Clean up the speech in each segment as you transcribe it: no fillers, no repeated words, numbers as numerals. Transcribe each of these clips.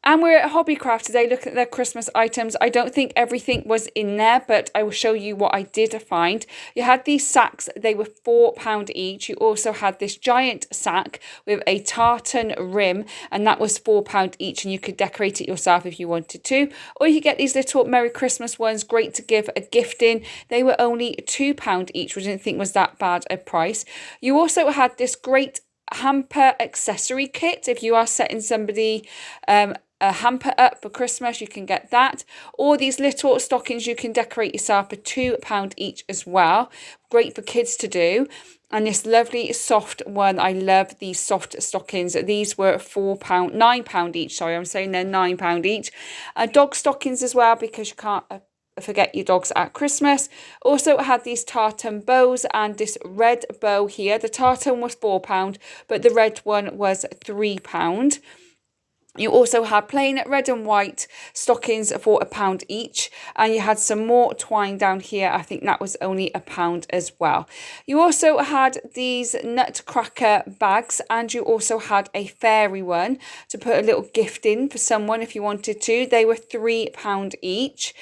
And we're at Hobbycraft today looking at their Christmas items. I don't think everything was in there, but I will show you what I did find. You had these sacks, they were £4 each. You also had this giant sack with a tartan rim, and that was £4 each, and you could decorate it yourself if you wanted to. Or you could get these little Merry Christmas ones, great to give a gift in. They were only £2 each, which I didn't think was that bad a price. You also had this great hamper accessory kit. If you are setting somebody a hamper up for Christmas, you can get that. Or these little stockings you can decorate yourself for £2 each as well. Great for kids to do. And this lovely soft one, I love these soft stockings. These were £9 each. Sorry, I'm saying they're £9 each. Dog stockings as well, because you can't forget your dogs at Christmas. Also had these tartan bows and this red bow here. The tartan was £4, but the red one was £3. You also had plain red and white stockings for £1 each, and you had some more twine down here. I think that was only £1 as well. You also had these nutcracker bags, and you also had a fairy one to put a little gift in for someone if you wanted to. They were £3 each.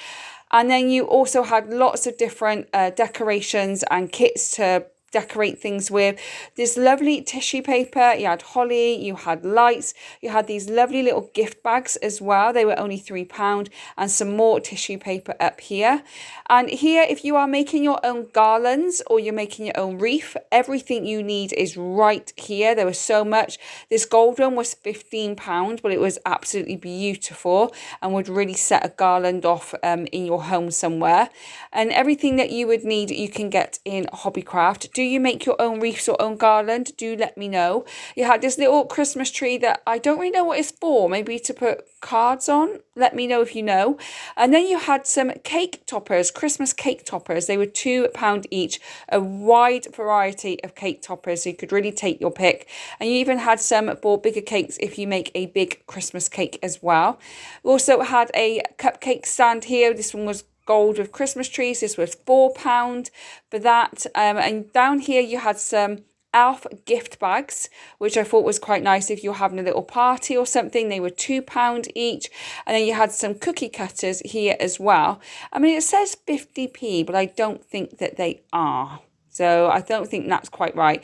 And then you also had lots of different decorations and kits to decorate things with. This lovely tissue paper, you had holly, you had lights, you had these lovely little gift bags as well. They were only £3, and some more tissue paper up here. And here, if you are making your own garlands or you're making your own wreath, everything you need is right here. There was so much. This gold one was £15, but it was absolutely beautiful and would really set a garland off in your home somewhere. And everything that you would need, you can get in Hobbycraft. Do you make your own wreaths or own garland? Do let me know. You had this little Christmas tree that I don't really know what it's for. Maybe to put cards on. Let me know if you know. And then you had some cake toppers, Christmas cake toppers. They were £2 each. A wide variety of cake toppers, so you could really take your pick. And you even had some for bigger cakes if you make a big Christmas cake as well. We also had a cupcake stand here. This one was gold with Christmas trees. This was £4 for that. And down here you had some elf gift bags, which I thought was quite nice if you're having a little party or something. They were £2 each. And then you had some cookie cutters here as well. I mean, it says 50p, but I don't think that they are. So I don't think that's quite right.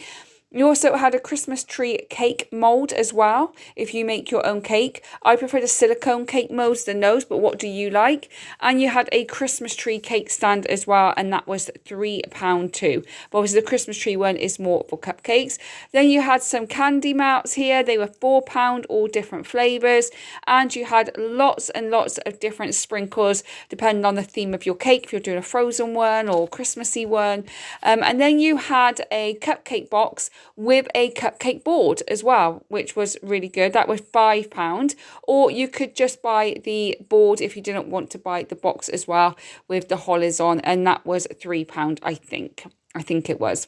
You also had a Christmas tree cake mould as well, if you make your own cake. I prefer the silicone cake molds than those, but what do you like? And you had a Christmas tree cake stand as well, and that was £3 too. But obviously the Christmas tree one is more for cupcakes. Then you had some candy melts here. They were £4, all different flavours. And you had lots and lots of different sprinkles, depending on the theme of your cake, if you're doing a frozen one or Christmassy one. And then you had a cupcake box with a cupcake board as well, which was really good. That was £5. Or you could just buy the board if you didn't want to buy the box as well with the hollies on, and that was £3, I think. I think it was.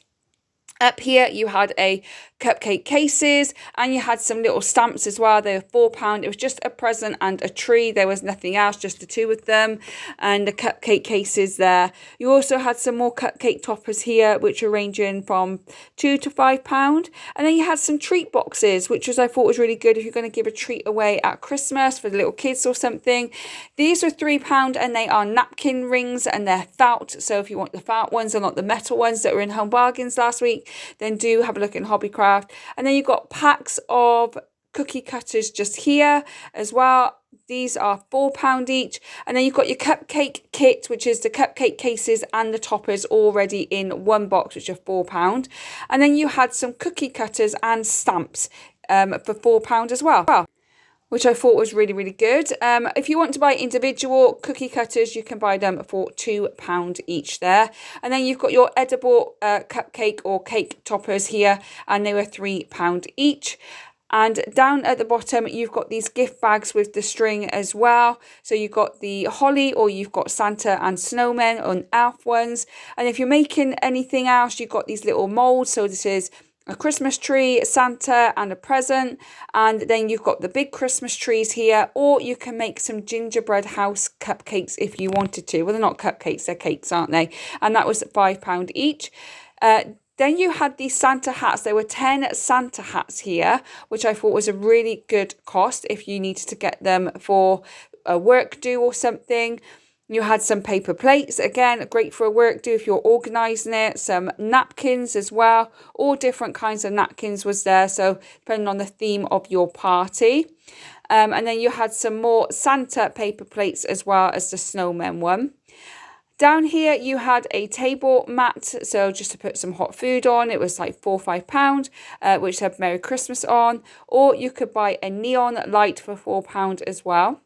Up here you had a cupcake cases, and you had some little stamps as well. They were £4. It was just a present and a tree. There was nothing else, just the two of them, and the cupcake cases there. You also had some more cupcake toppers here, which are ranging from £2 to £5. And then you had some treat boxes, which I thought was really good if you're going to give a treat away at Christmas for the little kids or something. These were £3, and they are napkin rings, and they're felt. So if you want the felt ones and not the metal ones that were in Home Bargains last week, then do have a look in Hobbycraft. And then you've got packs of cookie cutters just here as well. These are £4 each. And then you've got your cupcake kit, which is the cupcake cases and the toppers already in one box, which are £4. And then you had some cookie cutters and stamps for £4 as well, which I thought was really, really good. If you want to buy individual cookie cutters, you can buy them for £2 each there. And then you've got your edible cupcake or cake toppers here, and they were £3 each. And down at the bottom, you've got these gift bags with the string as well. So you've got the holly, or you've got Santa and snowmen on elf ones. And if you're making anything else, you've got these little molds. So this is a Christmas tree, Santa, and a present. And then you've got the big Christmas trees here, or you can make some gingerbread house cupcakes if you wanted to. Well, they're not cupcakes, they're cakes, aren't they? And that was £5 each. Then you had these Santa hats. There were 10 Santa hats here, which I thought was a really good cost if you needed to get them for a work do or something. You had some paper plates, again, great for a work do if you're organising it. Some napkins as well. All different kinds of napkins was there, so depending on the theme of your party. And then you had some more Santa paper plates as well as the snowman one. Down here you had a table mat, so just to put some hot food on. It was like £4 or £5, which said Merry Christmas on. Or you could buy a neon light for £4 as well.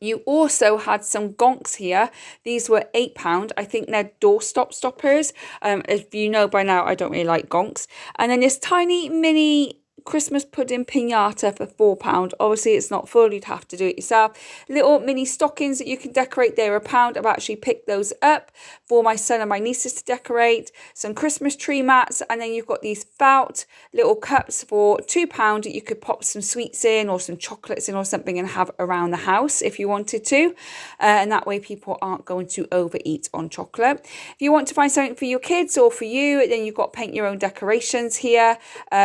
You also had some gonks here. These were £8. I think they're doorstop stoppers. If you know by now, I don't really like gonks. And then this tiny mini Christmas pudding pinata for £4. Obviously, it's not full. You'd have to do it yourself. Little mini stockings that you can decorate. They're £1. I've actually picked those up for my son and my nieces to decorate. Some Christmas tree mats. And then you've got these felt little cups for £2 that you could pop some sweets in or some chocolates in or something and have around the house if you wanted to. And that way people aren't going to overeat on chocolate. If you want to find something for your kids or for you, then you've got paint your own decorations here.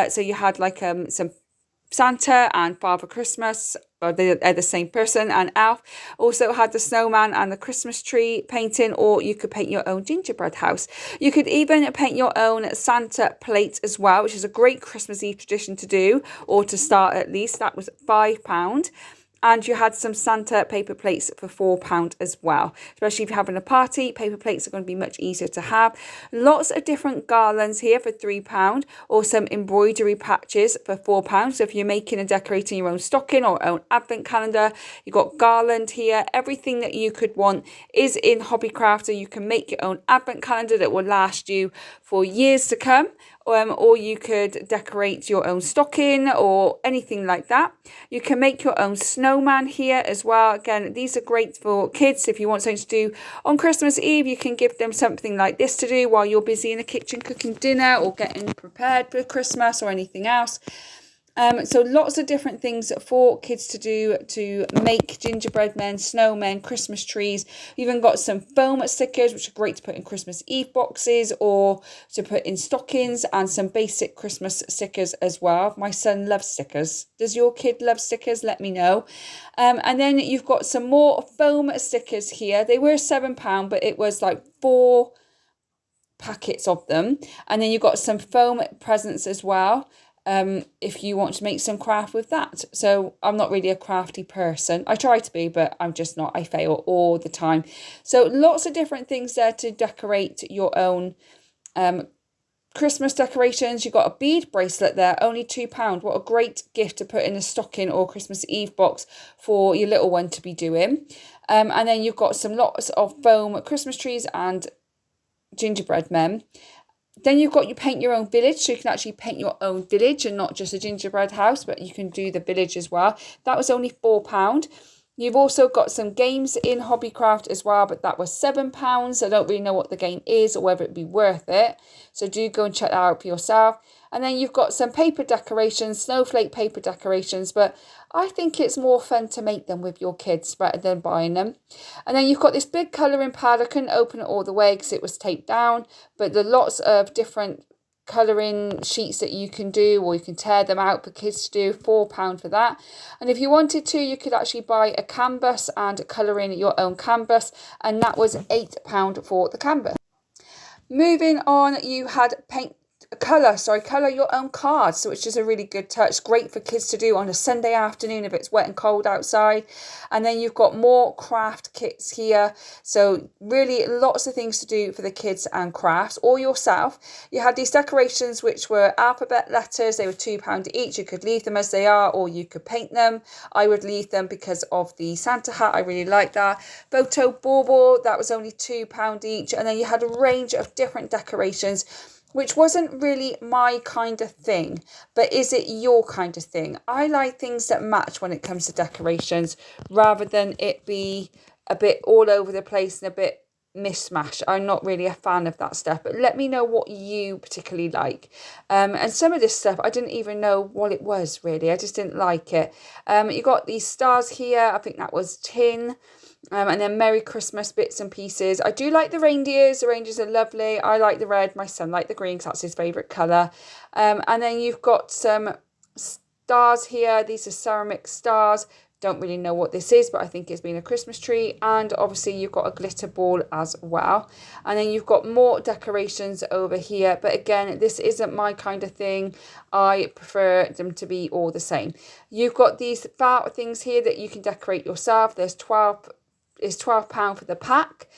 So you had like some Santa and Father Christmas, or they're the same person, and Elf. Also had the snowman and the Christmas tree painting, or you could paint your own gingerbread house. You could even paint your own Santa plate as well, which is a great Christmas Eve tradition to do, or to start at least. That was £5. And you had some Santa paper plates for £4 as well. Especially if you're having a party, paper plates are going to be much easier to have. Lots of different garlands here for £3, or some embroidery patches for £4. So if you're making and decorating your own stocking or own advent calendar, you've got garland here. Everything that you could want is in Hobbycraft, so you can make your own advent calendar that will last you for years to come. Or you could decorate your own stocking or anything like that. You can make your own snowman here as well. Again, these are great for kids. If you want something to do on Christmas Eve, you can give them something like this to do while you're busy in the kitchen cooking dinner or getting prepared for Christmas or anything else. So lots of different things for kids to do to make gingerbread men, snowmen, Christmas trees. We've even got some foam stickers, which are great to put in Christmas Eve boxes or to put in stockings, and some basic Christmas stickers as well. My son loves stickers. Does your kid love stickers? Let me know. And then you've got some more foam stickers here. They were £7, but it was like 4 packets of them. And then you've got some foam presents as well. If you want to make some craft with that. So I'm not really a crafty person. I try to be, but I'm just not. I fail all the time. So lots of different things there to decorate your own Christmas decorations. You've got a bead bracelet there, only £2. What a great gift to put in a stocking or Christmas Eve box for your little one to be doing. And then you've got some lots of foam Christmas trees and gingerbread men. Then you've got you paint your own village, so you can actually paint your own village and not just a gingerbread house, but you can do the village as well. That was only £4. You've also got some games in Hobbycraft as well, but that was £7. I don't really know what the game is or whether it'd be worth it. So do go and check that out for yourself. And then you've got some paper decorations, snowflake paper decorations, but I think it's more fun to make them with your kids rather than buying them. And then you've got this big colouring pad. I couldn't open it all the way because it was taped down, but there are lots of different colouring sheets that you can do, or you can tear them out for kids to do. £4 for that. And if you wanted to, you could actually buy a canvas and colour in your own canvas, and that was £8 for the canvas. Moving on, you had colour your own cards, so which is a really good touch. Great for kids to do on a Sunday afternoon if it's wet and cold outside. And then you've got more craft kits here, so really lots of things to do for the kids and crafts or yourself. You had these decorations which were alphabet letters. They were £2 each. You could leave them as they are, or you could paint them. I would leave them because of the Santa hat. I really like that. Photo bauble, that was only £2 each. And then you had a range of different decorations, which wasn't really my kind of thing, but is it your kind of thing? I like things that match when it comes to decorations, rather than it be a bit all over the place and a bit mishmash. I'm not really a fan of that stuff, but let me know what you particularly like. And some of this stuff, I didn't even know what it was really. I just didn't like it. You got these stars here. I think that was tin. And then Merry Christmas bits and pieces. I do like the reindeers. The reindeers are lovely. I like the red. My son liked the green because that's his favourite colour. And then you've got some stars here. These are ceramic stars. Don't really know what this is, but I think it's been a Christmas tree. And obviously you've got a glitter ball as well. And then you've got more decorations over here. But again, this isn't my kind of thing. I prefer them to be all the same. You've got these felt things here that you can decorate yourself. There's £12 for the pack.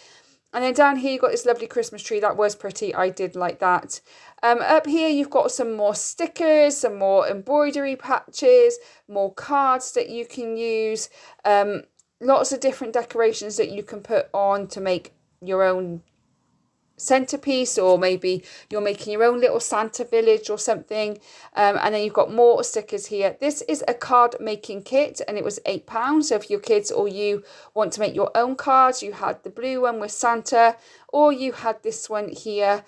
And then down here, you've got this lovely Christmas tree. That was pretty. I did like that. Up here, you've got some more stickers, some more embroidery patches, more cards that you can use. Lots of different decorations that you can put on to make your own centerpiece, or maybe you're making your own little Santa village or something. And then you've got more stickers here. This is a card making kit and it was £8. So if your kids or you want to make your own cards, you had the blue one with Santa, or you had this one here.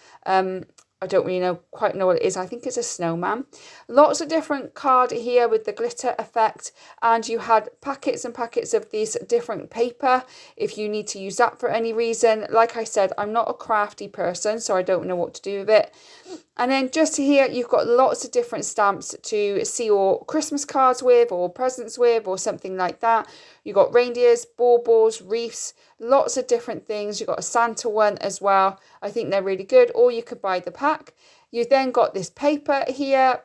I don't really quite know what it is. I think it's a snowman. Lots of different card here with the glitter effect. And you had packets and packets of these different paper if you need to use that for any reason. Like I said, I'm not a crafty person, so I don't know what to do with it. And then just here, you've got lots of different stamps to see your Christmas cards with, or presents with, or something like that. You've got reindeers, baubles, wreaths, lots of different things. You've got a Santa one as well. I think they're really good. Or you could buy the pack. You've then got this paper here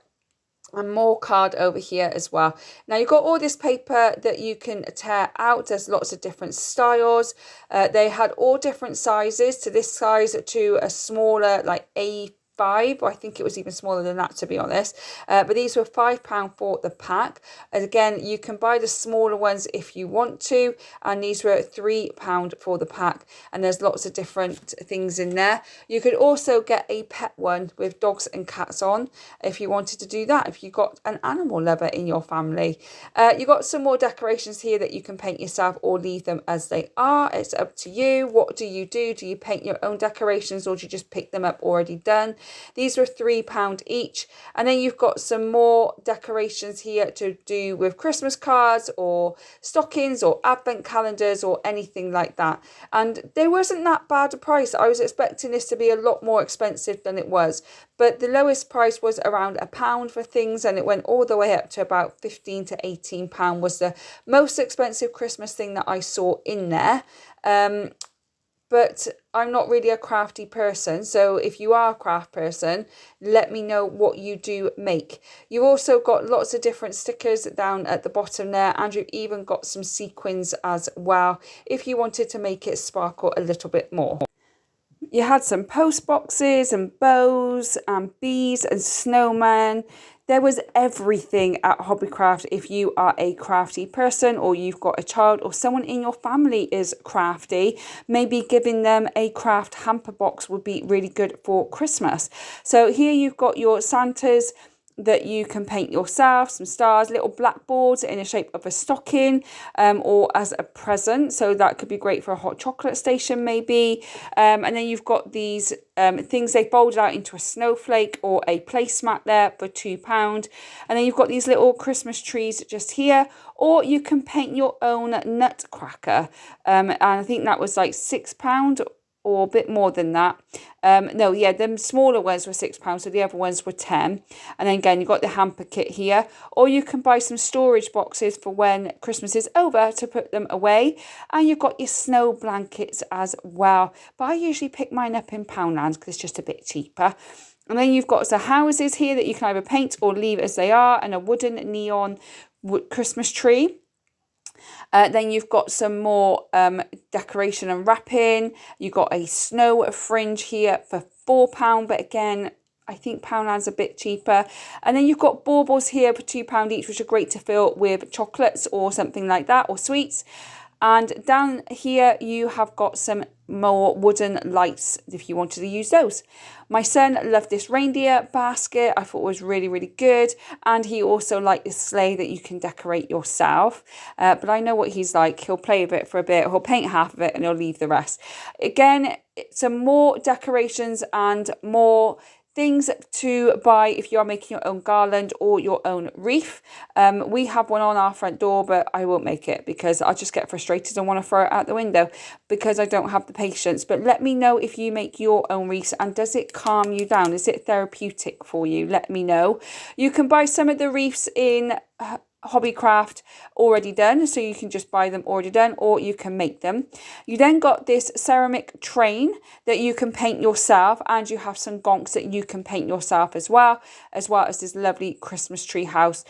and more card over here as well. Now you've got all this paper that you can tear out. There's lots of different styles. They had all different sizes, to this size to a smaller like A5. I think it was even smaller than that, to be honest. But these were £5 for the pack. And again, you can buy the smaller ones if you want to. And these were £3 for the pack. And there's lots of different things in there. You could also get a pet one with dogs and cats on if you wanted to do that, if you got an animal lover in your family. You got some more decorations here that you can paint yourself or leave them as they are. It's up to you. What do you do? Do you paint your own decorations, or do you just pick them up already done? These were £3 each. And then you've got some more decorations here to do with Christmas cards or stockings or advent calendars or anything like that. And they wasn't that bad a price. I was expecting this to be a lot more expensive than it was. But the lowest price was around £1 for things, and it went all the way up to about £15 to £18 was the most expensive Christmas thing that I saw in there. But I'm not really a crafty person. So if you are a craft person, let me know what you do make. You've also got lots of different stickers down at the bottom there. And you've even got some sequins as well, if you wanted to make it sparkle a little bit more. You had some post boxes and bows and bees and snowmen. There was everything at Hobbycraft if you are a crafty person, or you've got a child or someone in your family is crafty. Maybe giving them a craft hamper box would be really good for Christmas. So here you've got your Santas that you can paint yourself, some stars, little blackboards in the shape of a stocking, or as a present. So that could be great for a hot chocolate station maybe. And then you've got these things they folded out into a snowflake or a placemat there for £2. And then you've got these little Christmas trees just here, or you can paint your own nutcracker. And I think that was like £6 or a bit more than that. No, yeah, the smaller ones were £6, so the other ones were 10. And then again, you've got the hamper kit here, or you can buy some storage boxes for when Christmas is over to put them away. And you've got your snow blankets as well. But I usually pick mine up in Poundland because it's just a bit cheaper. And then you've got the houses here that you can either paint or leave as they are, and a wooden neon Christmas tree. Then you've got some more decoration and wrapping. You've got a snow fringe here for £4, but again, I think Poundland's a bit cheaper. And then you've got baubles here for £2 each, which are great to fill with chocolates or something like that, or sweets. And down here you have got some more wooden lights if you wanted to use those. My son loved this reindeer basket. I thought it was really, really good. And he also liked this sleigh that you can decorate yourself. But I know what he's like. He'll play with it for a bit. He'll paint half of it and he'll leave the rest. Again, some more decorations and more things to buy if you are making your own garland or your own wreath. We have one on our front door, but I won't make it because I just get frustrated and want to throw it out the window because I don't have the patience. But let me know if you make your own wreaths, and does it calm you down? Is it therapeutic for you? Let me know. You can buy some of the wreaths in Hobbycraft already done, so you can just buy them already done, or you can make them. You then got this ceramic train that you can paint yourself, and you have some gonks that you can paint yourself as well as this lovely Christmas tree house.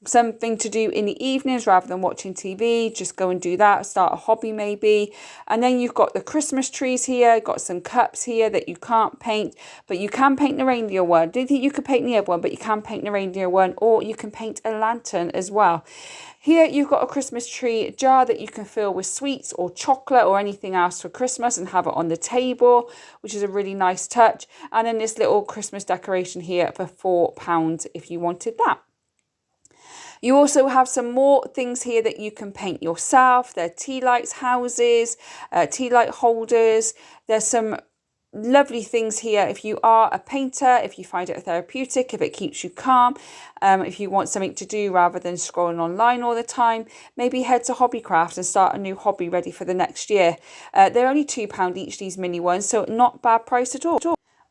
Something to do in the evenings rather than watching TV. Just go and do that, start a hobby maybe. And then you've got the Christmas trees here, got some cups here that you can't paint, but you can paint the reindeer one. Didn't think you could paint the other one, but you can paint the reindeer one, or you can paint a lantern as well. Here you've got a Christmas tree jar that you can fill with sweets or chocolate or anything else for Christmas and have it on the table, which is a really nice touch. And then this little Christmas decoration here for £4 if you wanted that. You also have some more things here that you can paint yourself. There are tea lights, houses, tea light holders. There's some lovely things here if you are a painter, if you find it therapeutic, if it keeps you calm, if you want something to do rather than scrolling online all the time. Maybe head to Hobbycraft and start a new hobby ready for the next year. They're only £2 each, these mini ones, so not bad price at all.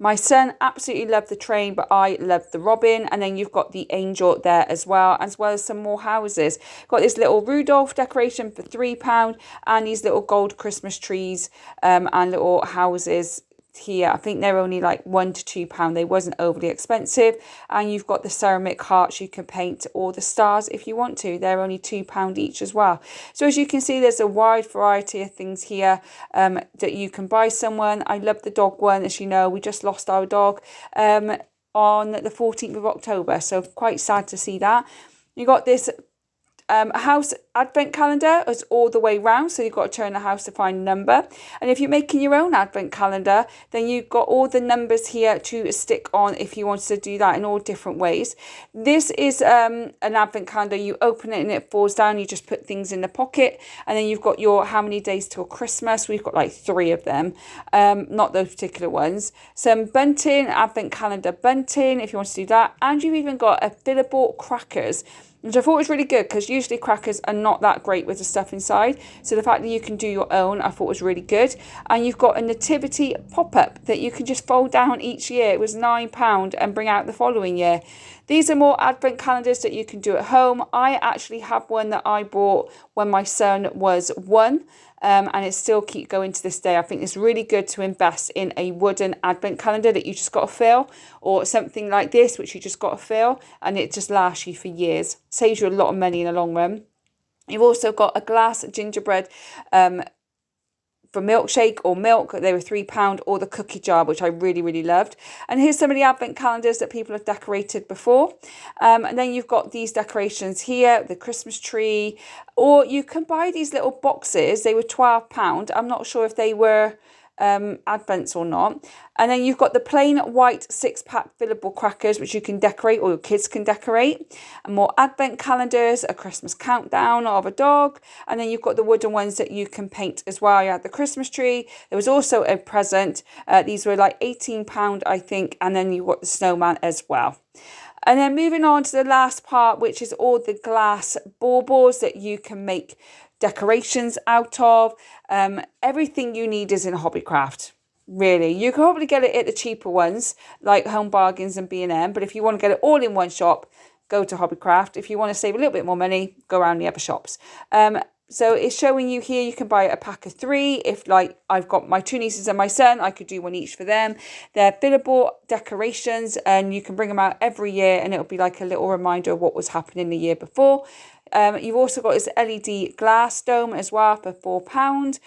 My son absolutely loved the train, but I loved the robin. And then you've got the angel there as well as some more houses. Got this little Rudolph decoration for £3, and these little gold Christmas trees and little houses here. I think they're only like £1 to £2. They wasn't overly expensive. And you've got the ceramic hearts you can paint, or the stars if you want to. They're only £2 each as well. So as you can see, there's a wide variety of things here that you can buy someone. I love the dog one. As you know, we just lost our dog on the 14th of October, so quite sad to see that. You got this house advent calendar is all the way round, so you've got to turn the house to find a number. And if you're making your own advent calendar, then you've got all the numbers here to stick on if you wanted to do that in all different ways. This is an advent calendar. You open it and it falls down. You just put things in the pocket, and then you've got your how many days till Christmas. We've got like 3 of them, not those particular ones. Some bunting, advent calendar bunting if you want to do that. And you've even got a fillable crackers, which I thought was really good because usually crackers are not that great with the stuff inside. So the fact that you can do your own, I thought was really good. And you've got a nativity pop-up that you can just fold down each year. It was £9 and bring out the following year. These are more advent calendars that you can do at home. I actually have one that I bought when my son was 1. And it still keep going to this day. I think it's really good to invest in a wooden advent calendar that you just got to fill, or something like this which you just got to fill, and it just lasts you for years. Saves you a lot of money in the long run. You've also got a glass gingerbread for milkshake or milk. They were £3, or the cookie jar, which I really, really loved. And here's some of the advent calendars that people have decorated before. And then you've got these decorations here, the Christmas tree, or you can buy these little boxes. They were £12. I'm not sure if they were advents or not. And then you've got the plain white 6-pack fillable crackers, which you can decorate, or your kids can decorate, and more advent calendars, a Christmas countdown of a dog, and then you've got the wooden ones that you can paint as well. You had the Christmas tree. There was also a present. These were like £18, I think, and then you've got the snowman as well. And then moving on to the last part, which is all the glass baubles that you can make decorations out of. Everything you need is in Hobbycraft. Really, you can probably get it at the cheaper ones like Home Bargains and B&M, but if you want to get it all in one shop, go to Hobbycraft. If you want to save a little bit more money, go around the other shops. So it's showing you here, you can buy a pack of 3. If like I've got my 2 nieces and my son, I could do one each for them. They're fillable decorations, and you can bring them out every year, and it'll be like a little reminder of what was happening the year before. You've also got this LED glass dome as well for £4.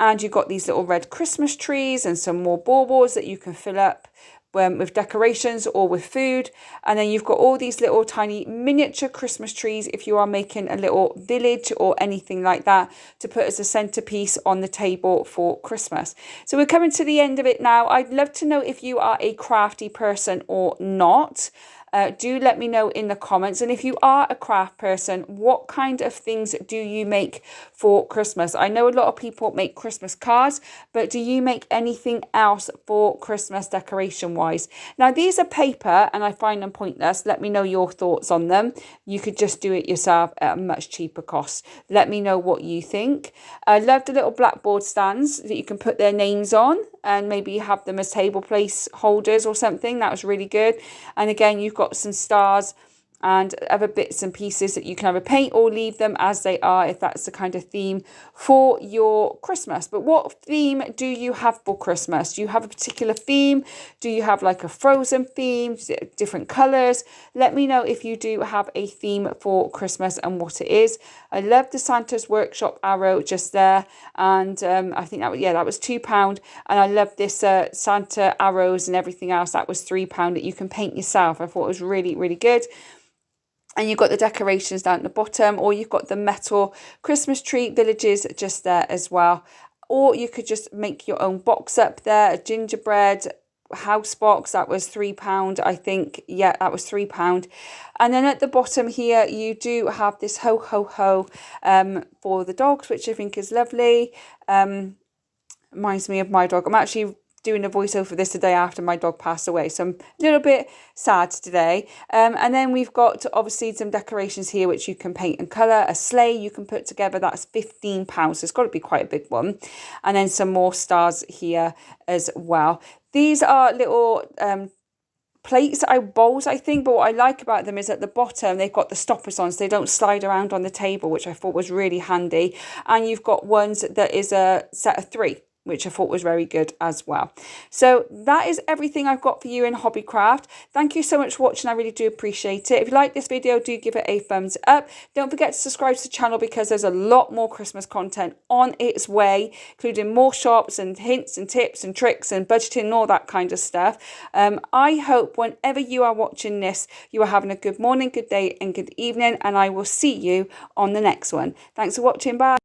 And you've got these little red Christmas trees and some more baubles that you can fill up with decorations or with food. And then you've got all these little tiny miniature Christmas trees if you are making a little village or anything like that to put as a centerpiece on the table for Christmas. So we're coming to the end of it now. I'd love to know if you are a crafty person or not. Do let me know in the comments. And if you are a craft person, what kind of things do you make for Christmas? I know a lot of people make Christmas cards, but do you make anything else for Christmas decoration wise? Now, these are paper and I find them pointless. Let me know your thoughts on them. You could just do it yourself at a much cheaper cost. Let me know what you think. I love the little blackboard stands that you can put their names on, and maybe have them as table place holders or something. That was really good. And again, you've got some stars and other bits and pieces that you can either paint or leave them as they are if that's the kind of theme for your Christmas. But what theme do you have for Christmas? Do you have a particular theme? Do you have like a frozen theme, different colours? Let me know if you do have a theme for Christmas and what it is. I love the Santa's Workshop arrow just there, and I think that was, yeah, that was £2, and I love this Santa arrows and everything else. That was £3 that you can paint yourself. I thought it was really, really good. And you've got the decorations down at the bottom, or you've got the metal Christmas tree villages just there as well. Or you could just make your own box up there, a gingerbread house box. That was £3, I think. Yeah, that was £3. And then at the bottom here, you do have this ho ho ho for the dogs, which I think is lovely. Reminds me of my dog. I'm actually doing a voiceover for this the day after my dog passed away, so I'm a little bit sad today. And then we've got obviously some decorations here which you can paint and colour. A sleigh you can put together, that's £15, so it's got to be quite a big one. And then some more stars here as well. These are little plates, bowls, I think, but what I like about them is at the bottom they've got the stoppers on, so they don't slide around on the table, which I thought was really handy. And you've got ones that is a set of 3, which I thought was very good as well. So that is everything I've got for you in Hobbycraft. Thank you so much for watching. I really do appreciate it. If you like this video, do give it a thumbs up. Don't forget to subscribe to the channel because there's a lot more Christmas content on its way, including more shops and hints and tips and tricks and budgeting and all that kind of stuff. I hope whenever you are watching this, you are having a good morning, good day and good evening, and I will see you on the next one. Thanks for watching. Bye.